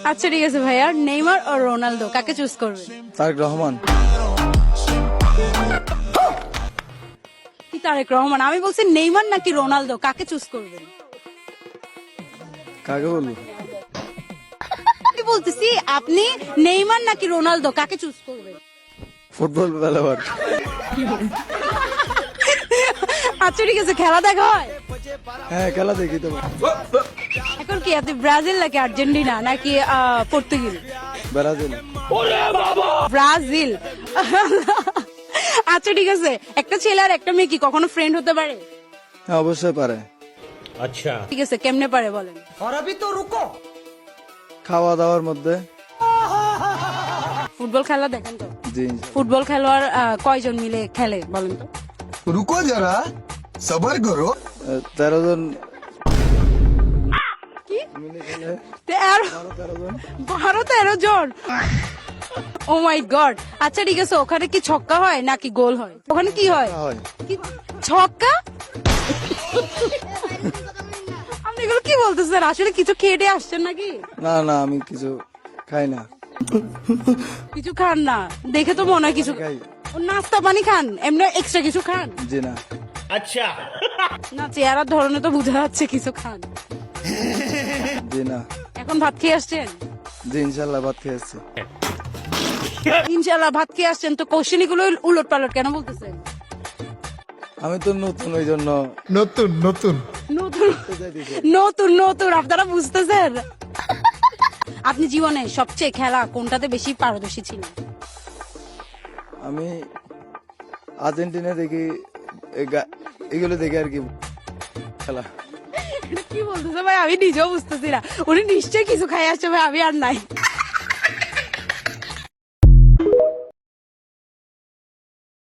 আচ্ছা ঠিক আছে ভাইয়া, নেইমার ও রোনালদো কাকে চুজ করবেন? তারেক রহমান। কি তারেক রহমান? আমি বলছি নেইমার নাকি রোনালদো, কাকে চুজ করবেন? কাকে বলবো? আমি বলতেছি আপনি নেইমার নাকি রোনালদো কাকে চুজ করবেন? ফুটবল খেলোয়াড়। আচ্ছা ঠিক আছে, খেলা দেখা হয়? হ্যাঁ, খেলা দেখি তো। এখন কি আপনি ব্রাজিল নাকি আর্জেন্টিনা নাকি পর্তুগিল? ব্রাজিল। ব্রাজিল। আচ্ছা ঠিক আছে, একটা ছেলে আর একটা মেয়ে কি কখনো ফ্রেন্ড হতে পারে? হ্যাঁ, অবশ্যই পারে। अच्छा ঠিক আছে, কেমনে পারে বলেন? খাওয়া দাওয়ার মধ্যে। ফুটবল খেলা দেখেন তো? জি। ফুটবল খেলোয়াড় কয়জন মিলে খেলে বলেন তো? रुको जरा सबर करो 13 জন কি? মিলে খেলে। 13 জন। 12-13 জন? ও মাই গড। আচ্ছা ঠিক আছে, ওখানে কি ছক্কা হয় নাকি গোল হয়? ওখানে কি হয়? হয়। কি ছক্কা? আপনি এগুলো কি বলতেছেন? আসলে কিছু খেয়ে আসছেন নাকি? না না, আমি কিছু খাই না। কিছু খান না দেখে তো মনে হয় কিছু খাই। ও, নাস্তা পানি খান? এমনি এক্সট্রা কিছু খান? জি না। अच्छा না, চেহারার ধরনে তো বোঝা যাচ্ছে কিছু খান। জি না। এখন ভাত খেয়ে আসছেন? জি, ইনশাল্লাহ ভাত খেয়েছি। ইনশাল্লাহ ভাত খেয়ে আসছেন, তো কোশ্চেন গুলো উলট পালট কেন বলতেছেন? আমি তো নতুন, ওই জন্য। नतुन नतुन নতুন নতুন নতুন আপনারা বুঝতেছেন? আপনি জীবনে সবচেয়ে খেলা কোনটাতে বেশি পারদর্শী ছিলেন? আমি আর্জেন্টিনা দেখি, এগুলো দেখি আর কি খেলা। এটা কি বলতেছে ভাই? আমি নিজেও বুঝতেছি না। উনি নিশ্চয়ই কিছু খাই আসছে ভাই, আমি আর নাই।